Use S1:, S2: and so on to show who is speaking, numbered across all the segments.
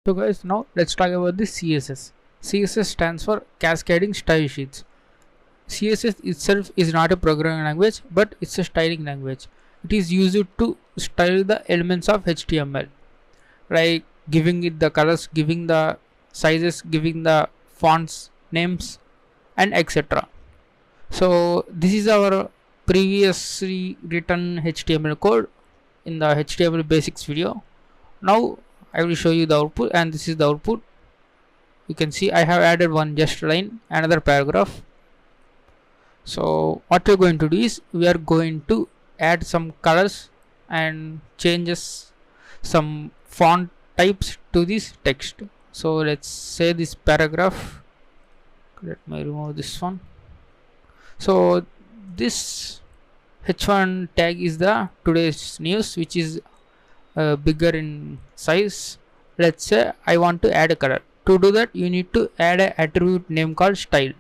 S1: So guys, now let's talk about the CSS. CSS stands for Cascading Style Sheets. CSS itself is not a programming language, but it's a styling language. It is used to style the elements of HTML, like giving it the colors, giving the sizes, giving the fonts, names, and etc. So this is our previously written HTML code in the HTML Basics video. Now I will show you the output, and this is the output. You can see I have added one just line, another paragraph. So what we're going to do is we are going to add some colors and changes some font types to this text. So let's say this paragraph, let me remove this one. So this h1 tag is the today's news, which is bigger in size. Let's say I want to add a color. To do that, you need to add an attribute name called style.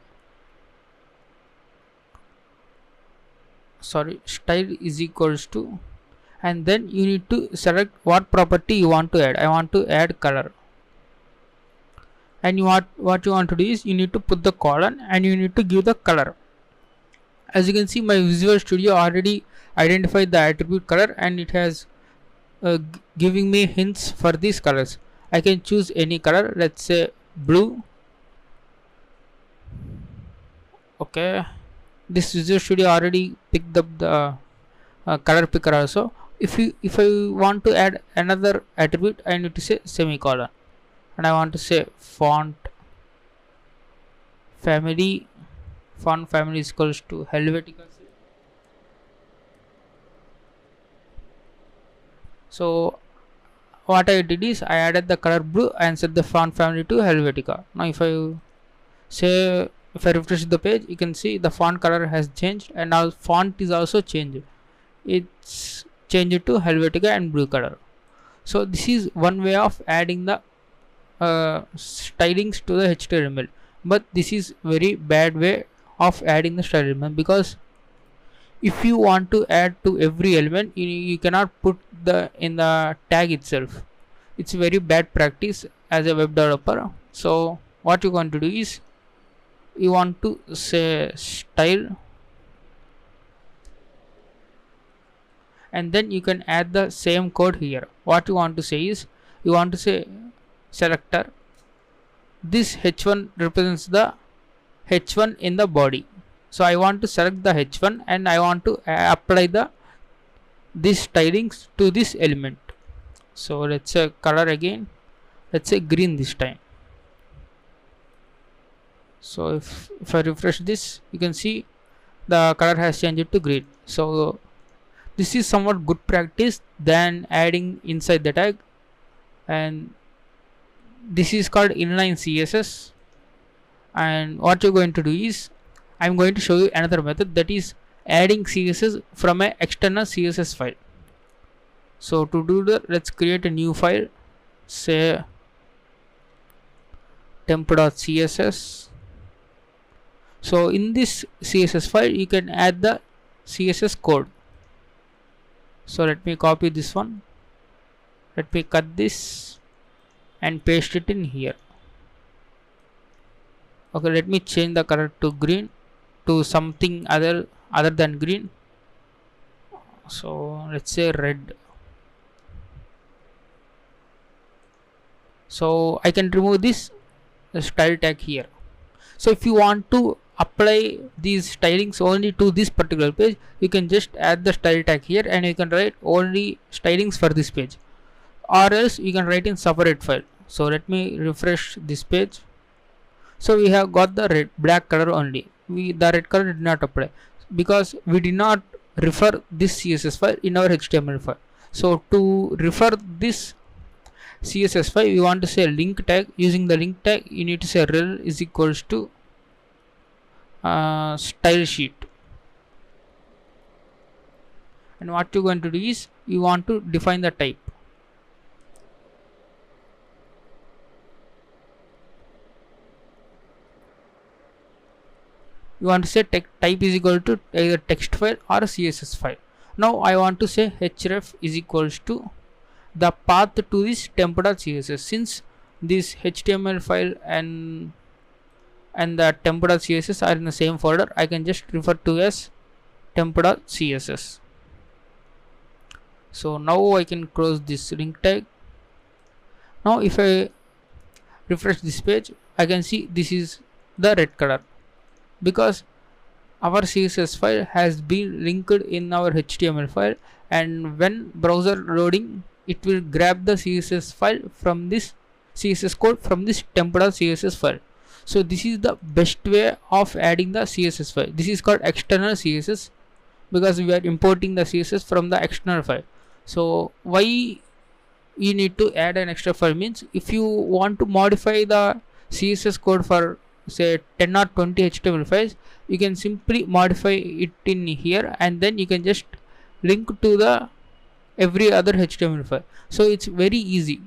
S1: Style is equals to, and then you need to select what property you want to add. I want to add color, and what you want to do is you need to put the colon and you need to give the color. As you can see, my Visual Studio already identified the attribute color, and it has giving me hints for these colors. I can choose any color, let's say blue. Okay, this Visual Studio already picked up the color picker also. If I want to add another attribute, I need to say semicolon, and I want to say font family. Font family is equals to Helvetica. So what I did is I added the color blue and set the font family to Helvetica. Now if I refresh the page, you can see the font color has changed, and now font is also changed. It's changed to Helvetica and blue color. So this is one way of adding the stylings to the HTML, but this is very bad way of adding the style element, because if you want to add to every element, you cannot put the in the tag itself. It's very bad practice as a web developer. So what you want to do is you want to say style, and then you can add the same code here. What you want to say is you want to say selector. This h1 represents the h1 in the body. So I want to select the h1 and I want to apply this stylings to this element. So let's say color again, let's say green this time. So if I refresh this, you can see the color has changed to green. So this is somewhat good practice than adding inside the tag, and this is called inline CSS. And what you're going to do is I'm going to show you another method, that is adding CSS from an external CSS file. So to do that, let's create a new file, say temp.css. So in this CSS file you can add the CSS code. So let me copy this one, let me cut this and paste it in here. Okay, let me change the color to green, to something other than green. So let's say red. So I can remove this style tag here. So if you want to apply these stylings only to this particular page, you can just add the style tag here and you can write only stylings for this page, or else you can write in separate file. So let me refresh this page. So we have got the black color only. The red color did not apply because we did not refer this CSS file in our HTML file. So to refer this CSS file, we want to say link tag. Using the link tag, you need to say rel is equals to style sheet. And what you're going to do is you want to define the type. You want to say type is equal to either text file or a CSS file. Now I want to say href is equals to the path to this temp.css. Since this HTML file and the temp.css are in the same folder, I can just refer to as temp.css. So now I can close this link tag. Now if I refresh this page, I can see this is the red color because our CSS file has been linked in our HTML file, and when browser loading, it will grab the CSS file from this CSS code from this temp.css file. So this is the best way of adding the CSS file. This is called external CSS because we are importing the CSS from the external file. So why you need to add an extra file means, if you want to modify the CSS code for say 10 or 20 HTML files, you can simply modify it in here, and then you can just link to the every other HTML file. So it's very easy.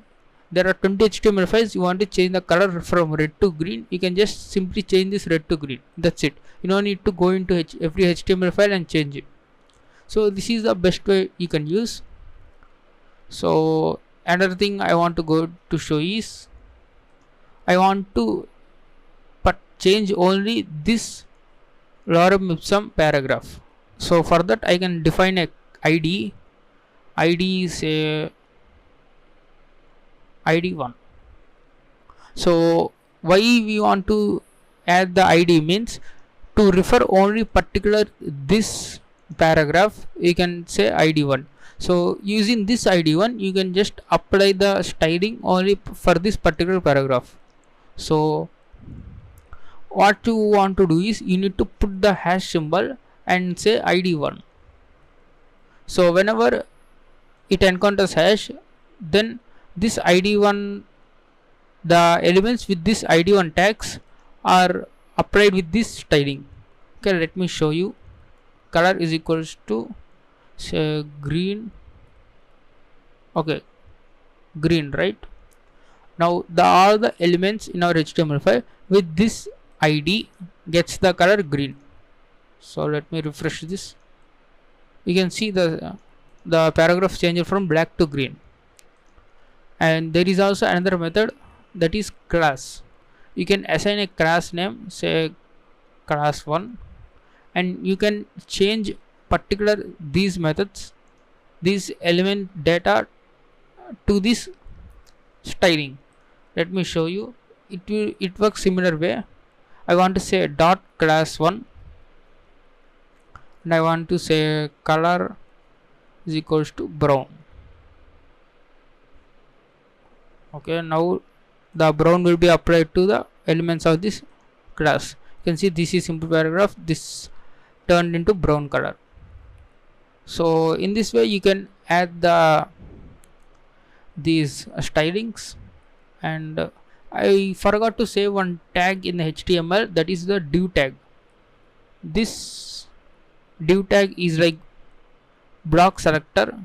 S1: There are 20 HTML files, you want to change the color from red to green, you can just simply change this red to green. That's it. You don't need to go into every HTML file and change it. So this is the best way you can use. So another thing I want to go to show is, I want to change only this lorem ipsum paragraph. So for that I can define a ID is a ID1. So why we want to add the ID means, to refer only particular this paragraph, you can say ID1. So using this ID1, you can just apply the styling only for this particular paragraph. So what you want to do is, you need to put the hash symbol and say ID1. So whenever it encounters hash, then this ID1, the elements with this ID1 tags are applied with this styling. Okay, let me show you. Color is equals to say green. Okay, green, right? Now all the elements in our HTML file with this ID gets the color green. So let me refresh this. You can see the paragraph changes from black to green. And there is also another method, that is class. You can assign a class name, say class 1, and you can change particular these methods, these element data to this styling. Let me show you. It works similar way. I want to say dot class 1, and I want to say color is equals to brown. Okay, now the brown will be applied to the elements of this class. You can see this is simple paragraph, this turned into brown color. So in this way you can add these stylings. And I forgot to say one tag in the HTML, that is the div tag. This div tag is like block selector.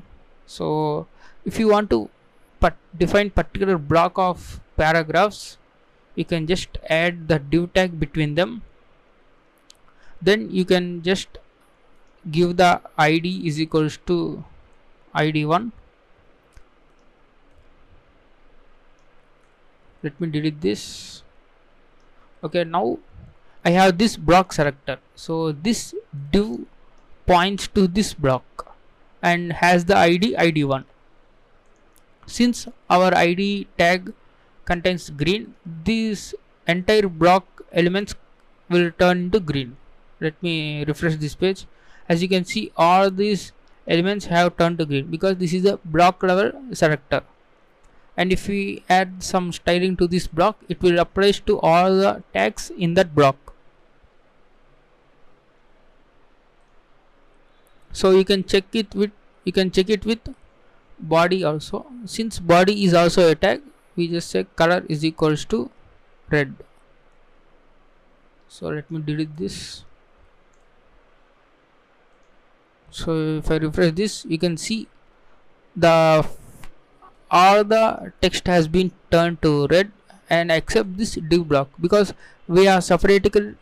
S1: So if you want to define particular block of paragraphs, you can just add the div tag between them. Then you can just give the ID is equals to ID1. Let me delete this. Okay, now I have this block selector. So this div points to this block and has the ID ID1. Since our ID tag contains green, this entire block elements will turn into green. Let me refresh this page. As you can see, all these elements have turned to green because this is a block level selector. And if we add some styling to this block, it will apply to all the tags in that block. So you can check it with body also. Since body is also a tag, we just say color is equals to red. So let me delete this. So if I refresh this, you can see all the text has been turned to red, and except this div block, because we are separately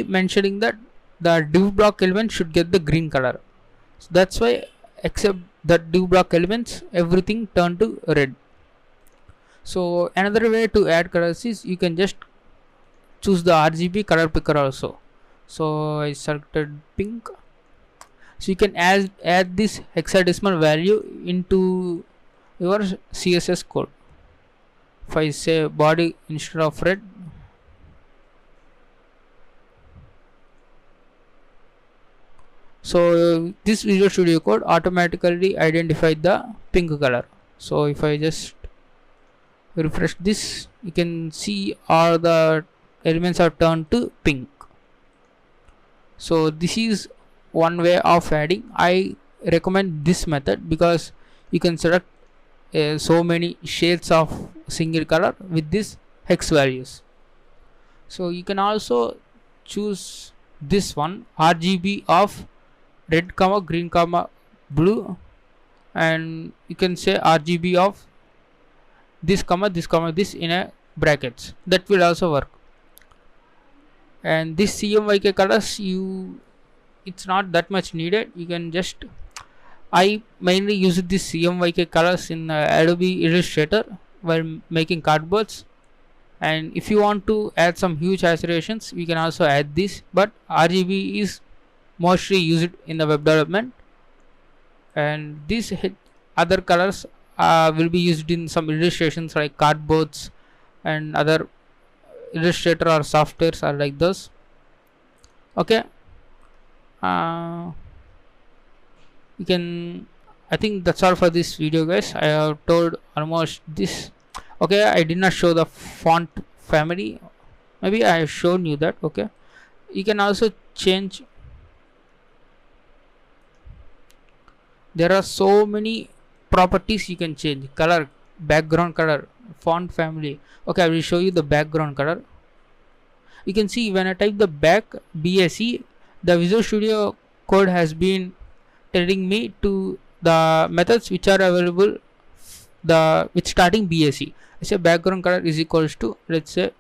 S1: mentioning that the div block element should get the green color. So that's why except the div block elements, everything turned to red. So another way to add colors is you can just choose the RGB color picker also. So I selected pink. So you can add this hexadecimal value into your CSS code. If I say body instead of red, so this Visual Studio Code automatically identified the pink color. So if I just refresh this, you can see all the elements are turned to pink. So this is one way of adding. I recommend this method because you can select so many shades of single color with this hex values. So you can also choose this one, RGB of red comma green comma blue, and you can say RGB of this comma this in a brackets. That will also work. And this CMYK colors, it's not that much needed. You can just, I mainly use this CMYK colors in Adobe Illustrator while making cardboards. And if you want to add some huge saturations, we can also add this, but RGB is mostly used in the web development, and these other colors will be used in some illustrations like cardboards and other Illustrator or softwares are like those. Okay, you can, I think that's all for this video, guys. I have told almost this. Okay, I did not show the font family, maybe I have shown you that. Okay, you can also change, there are so many properties you can change: color, background color, font family. Okay, I will show you the background color. You can see when I type the BAC, the Visual Studio Code has been telling me to the methods which are available with starting BAC. I say background color is equals to, let's say,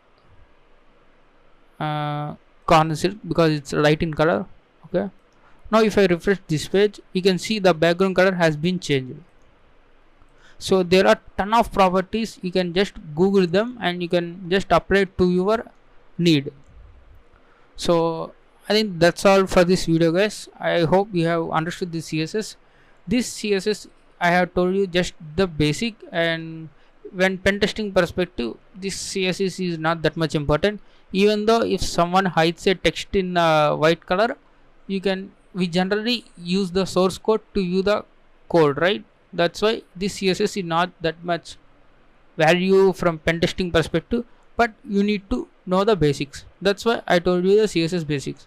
S1: corner silk, because it's light in color. Okay, now if I refresh this page, you can see the background color has been changed. So there are ton of properties, you can just Google them and you can just apply it to your need. So I think that's all for this video, guys. I hope you have understood this CSS. This CSS, I have told you just the basic, and when pen testing perspective, this CSS is not that much important. Even though if someone hides a text in white color, we generally use the source code to view the code, right? That's why this CSS is not that much value from pen testing perspective, but you need to know the basics. That's why I told you the CSS basics.